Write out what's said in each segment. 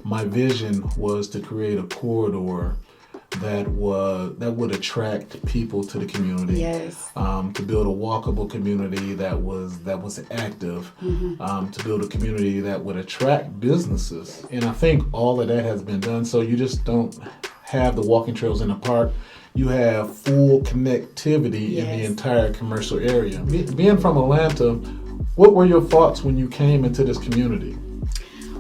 my vision was to create a corridor that would attract people to the community. Yes. To build a walkable community that was active. To build a community that would attract businesses. And I think all of that has been done. So you just don't have the walking trails in the park. You have full connectivity in the entire commercial area. Being from Atlanta, what were your thoughts when you came into this community?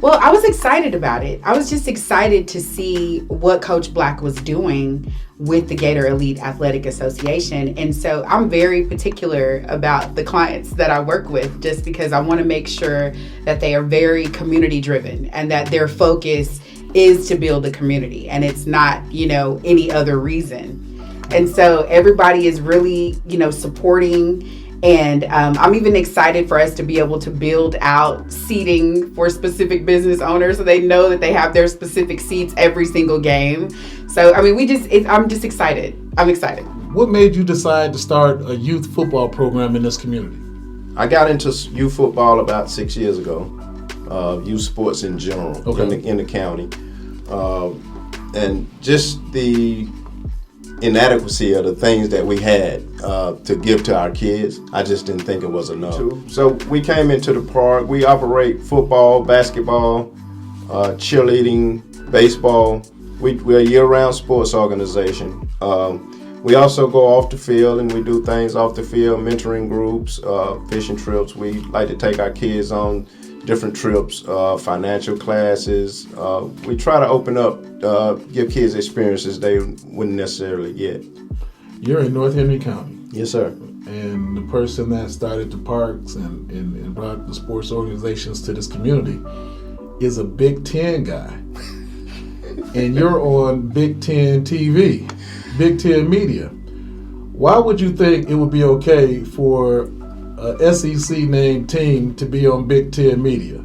Well, I was excited about it. I was just excited to see what Coach Black was doing with the Gator Elite Athletic Association. And so I'm very particular about the clients that I work with, just because I want to make sure that they are very community driven and that their focus is to build a community and it's not, any other reason. And so everybody is really, supporting. And I'm even excited for us to be able to build out seating for specific business owners so they know that they have their specific seats every single game. So, I'm just excited. I'm excited. What made you decide to start a youth football program in this community? I got into youth football about 6 years ago, youth sports in general in the county. And just the inadequacy of the things that we had to give to our kids, I just didn't think it was enough. So we came into the park. We operate football, basketball, cheerleading, baseball. We're a year-round sports organization. We also go off the field and we do things off the field, mentoring groups, fishing trips. We like to take our kids on different trips, financial classes. We try to open up, give kids experiences they wouldn't necessarily get. You're in North Henry County. Yes, sir. And the person that started the parks and brought the sports organizations to this community is a Big Ten guy. And you're on Big Ten TV, Big Ten media. Why would you think it would be okay for a SEC named team to be on Big Ten media?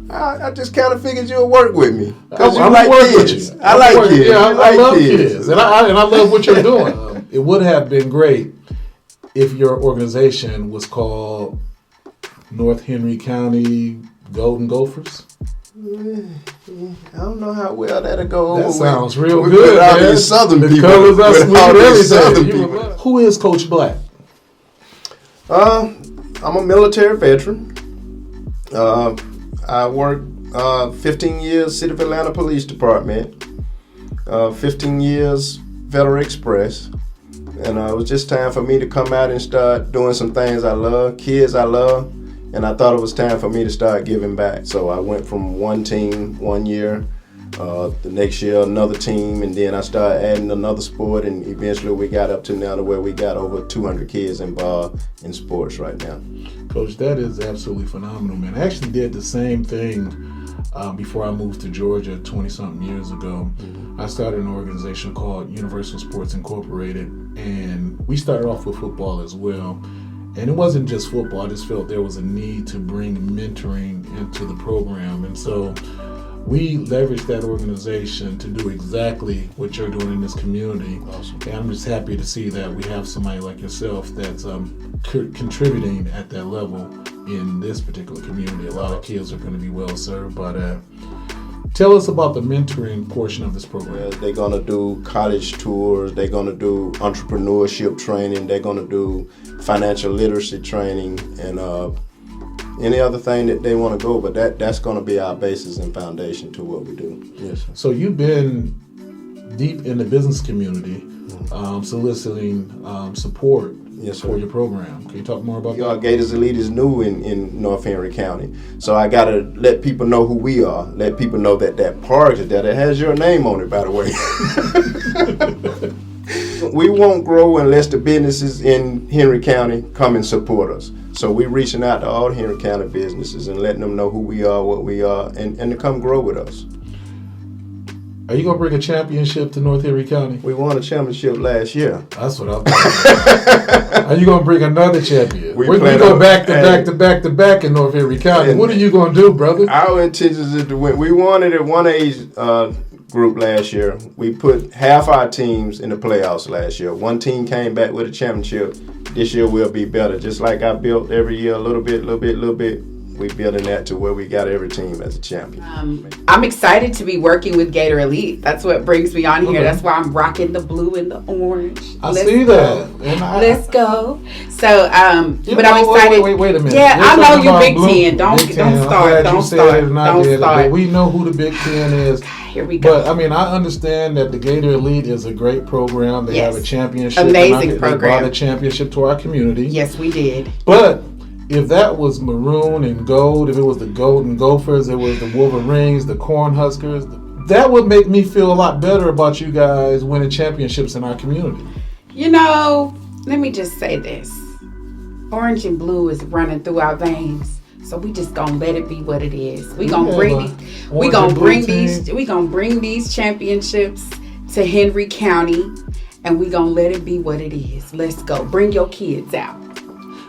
I just kind of figured you would work with me. Because you I'm like with kids. you. I like kids. Yeah, I like love kids. kids. And I love what you're doing. It would have been great if your organization was called North Henry County Golden Gophers. I don't know how well that'll go. That sounds real with good, all man. these Southern The people. colors are with sweet all and these Southern everything. people. Who is Coach Black? I'm a military veteran. I worked 15 years City of Atlanta Police Department, 15 years Federal Express, and it was just time for me to come out and start doing some things I love, kids I love, and I thought it was time for me to start giving back. So I went from one team 1 year, the next year another team, and then I started adding another sport, and eventually we got up to now to where we got over 200 kids involved in sports right now. Coach, that is absolutely phenomenal, man. I actually did the same thing before I moved to Georgia 20-something years ago. I started an organization called Universal Sports Incorporated, and we started off with football as well. And it wasn't just football. I just felt there was a need to bring mentoring into the program. And so we leveraged that organization to do exactly what you're doing in this community. Awesome. And I'm just happy to see that we have somebody like yourself that's contributing at that level in this particular community. A lot of kids are going to be well served by that. Tell us about the mentoring portion of this program. They're going to do college tours. They're going to do entrepreneurship training. They're going to do financial literacy training and any other thing that they want to go. But that's going to be our basis and foundation to what we do. Yes, sir. So you've been deep in the business community, soliciting support for your program. Can you talk more about that? Gators Elite is new in North Henry County. So I got to let people know who we are. Let people know that park is there. That has your name on it, by the way. We won't grow unless the businesses in Henry County come and support us. So we're reaching out to all Henry County businesses and letting them know who we are, what we are, and to come grow with us. Are you going to bring a championship to North Henry County? We won a championship last year. That's what I'm thinking. Are you going to bring another champion? We go back to back in North Henry County. What are you going to do, brother? Our intentions is to win. We won it at 1A group last year. We put half our teams in the playoffs last year. One team came back with a championship. This year we'll be better. Just like I built every year, a little bit, we building that to where we got every team as a champion. I'm excited to be working with Gator Elite. That's what brings me on here. That's why I'm rocking the blue and the orange. Let's go. So, but I'm excited. Wait a minute. Yeah, I know you Big blue, Ten. Don't start. We know who the Big Ten is. Here we go. But I mean, I understand that the Gator Elite is a great program. They have a championship. Amazing program. They brought a championship to our community. Yes, we did. But if that was maroon and gold, if it was the Golden Gophers, it was the Wolverines, the Cornhuskers, that would make me feel a lot better about you guys winning championships in our community. You know, let me just say this. Orange and blue is running through our veins. So we just gonna let it be what it is. We gonna bring these championships to Henry County, and we gonna let it be what it is. Let's go. Bring your kids out,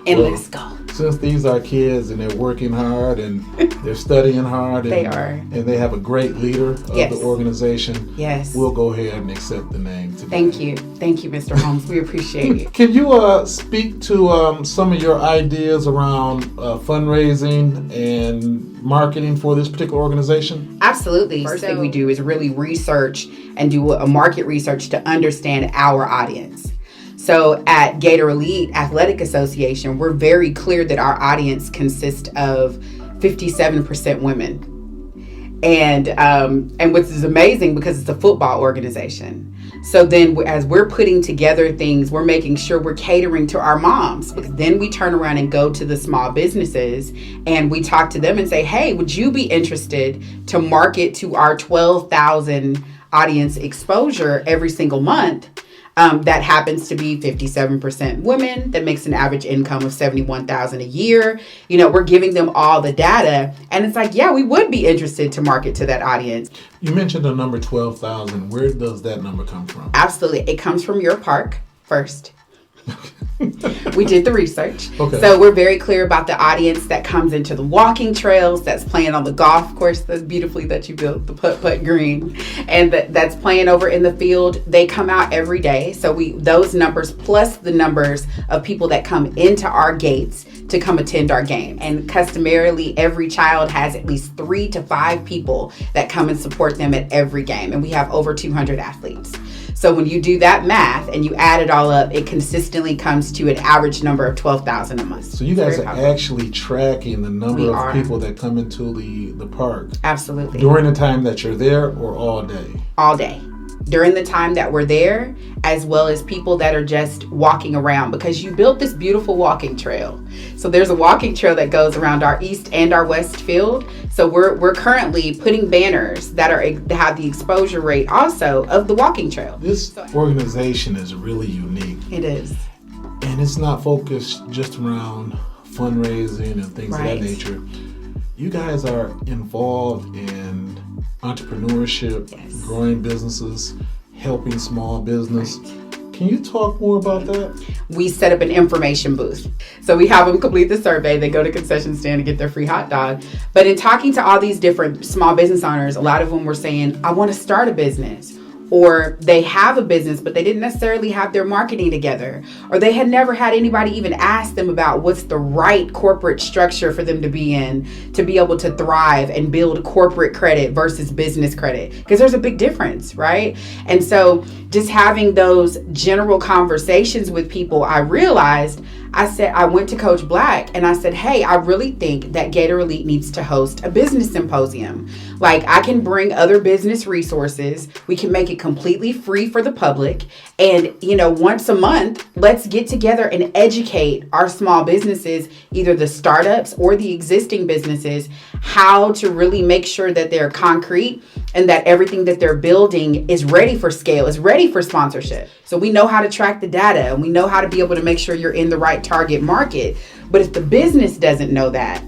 and let's go. Since these are kids and they're working hard and they're studying hard, and and they have a great leader of the organization. Yes, we'll go ahead and accept the name today. Thank you, Mr. Holmes. We appreciate it. Can you speak to some of your ideas around fundraising and marketing for this particular organization? Absolutely. First thing we do is really research and do a market research to understand our audience. So at Gator Elite Athletic Association, we're very clear that our audience consists of 57% women. And which is amazing because it's a football organization. So then as we're putting together things, we're making sure we're catering to our moms, because then we turn around and go to the small businesses and we talk to them and say, hey, would you be interested to market to our 12,000 audience exposure every single month? That happens to be 57% women, that makes an average income of $71,000 a year. You know, we're giving them all the data, and it's like, yeah, we would be interested to market to that audience. You mentioned the number 12,000. Where does that number come from? Absolutely. It comes from your park first. We did the research. Okay. So we're very clear about the audience that comes into the walking trails, that's playing on the golf course that's beautifully that you built, the putt green, and that's playing over in the field. They come out every day. So those numbers plus the numbers of people that come into our gates to come attend our game. And customarily, every child has at least 3 to 5 people that come and support them at every game. And we have over 200 athletes. So when you do that math and you add it all up, it consistently comes to an average number of 12,000 a month. So you guys are actually tracking the number of people that come into the park. Absolutely. During the time that you're there, or all day? All day. During the time that we're there, as well as people that are just walking around, because you built this beautiful walking trail. So there's a walking trail that goes around our east and our west field. So we're currently putting banners that have the exposure rate also of the walking trail. This organization is really unique. It is. And it's not focused just around fundraising and things of that nature. You guys are involved in entrepreneurship, growing businesses, helping small business. Can you talk more about that? We set up an information booth. So we have them complete the survey. They go to concession stand to get their free hot dog. But in talking to all these different small business owners, a lot of them were saying, I want to start a business. Or they have a business, but they didn't necessarily have their marketing together. Or they had never had anybody even ask them about what's the right corporate structure for them to be in to be able to thrive and build corporate credit versus business credit. Because there's a big difference, right? And so just having those general conversations with people, I realized, I went to Coach Black and I said, hey, I really think that Gator Elite needs to host a business symposium. Like, I can bring other business resources. We can make it completely free for the public. And, once a month, let's get together and educate our small businesses, either the startups or the existing businesses, how to really make sure that they're concrete and that everything that they're building is ready for scale, is ready for sponsorship. So we know how to track the data and we know how to be able to make sure you're in the right target market. But if the business doesn't know that,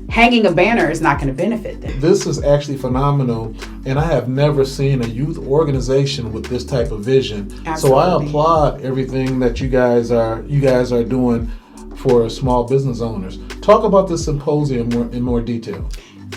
hanging a banner is not going to benefit them. This is actually phenomenal, and I have never seen a youth organization with this type of vision. Absolutely. So I applaud everything that you guys are doing for small business owners. Talk about this symposium in more detail.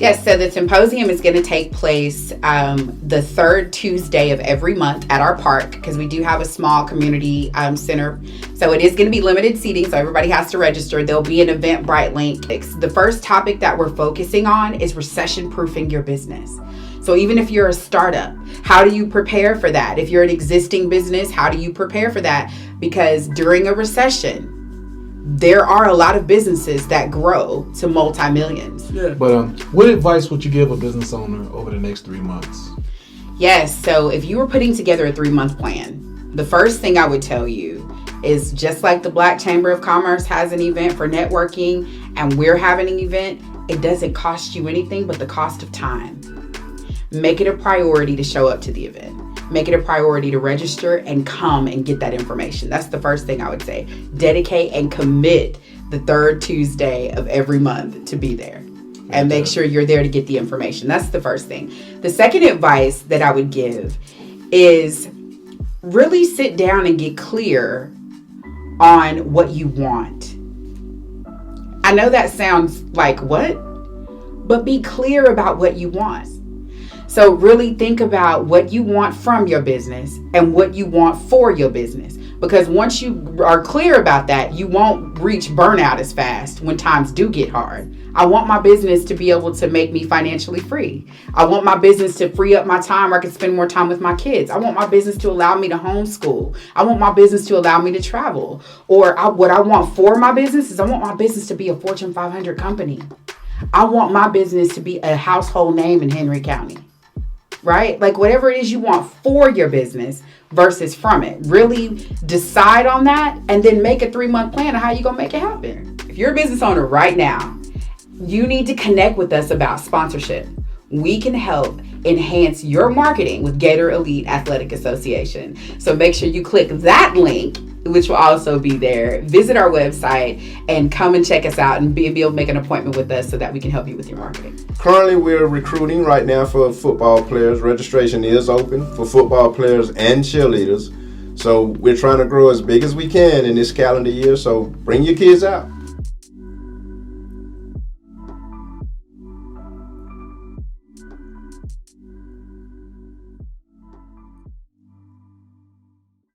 Yes, so the symposium is going to take place the third Tuesday of every month at our park, because we do have a small community center. So it is going to be limited seating, so everybody has to register. There'll be an Eventbrite link. The first topic that we're focusing on is recession-proofing your business. So even if you're a startup, how do you prepare for that? If you're an existing business, how do you prepare for that? Because during a recession, there are a lot of businesses that grow to multi-millions. Yeah. But what advice would you give a business owner over the next 3 months? Yes, so if you were putting together a 3-month plan, the first thing I would tell you is, just like the Black Chamber of Commerce has an event for networking and we're having an event, it doesn't cost you anything but the cost of time. Make it a priority to show up to the event. Make it a priority to register and come and get that information. That's the first thing I would say. Dedicate and commit the third Tuesday of every month to be there. And make sure you're there to get the information. That's the first thing. The second advice that I would give is really sit down and get clear on what you want. I know that sounds like what? But be clear about what you want. So really think about what you want from your business and what you want for your business. Because once you are clear about that, you won't reach burnout as fast when times do get hard. I want my business to be able to make me financially free. I want my business to free up my time where I can spend more time with my kids. I want my business to allow me to homeschool. I want my business to allow me to travel. Or what I want for my business is I want my business to be a Fortune 500 company. I want my business to be a household name in Henry County. Right? Like whatever it is you want for your business versus from it. Really decide on that and then make a 3-month plan of how you're going to make it happen. If you're a business owner right now, you need to connect with us about sponsorship. We can help enhance your marketing with Gator Elite Athletic Association. So make sure you click that link, which will also be there. Visit our website and come and check us out and be able to make an appointment with us so that we can help you with your marketing. Currently, we're recruiting right now for football players. Registration is open for football players and cheerleaders. So we're trying to grow as big as we can in this calendar year. So bring your kids out.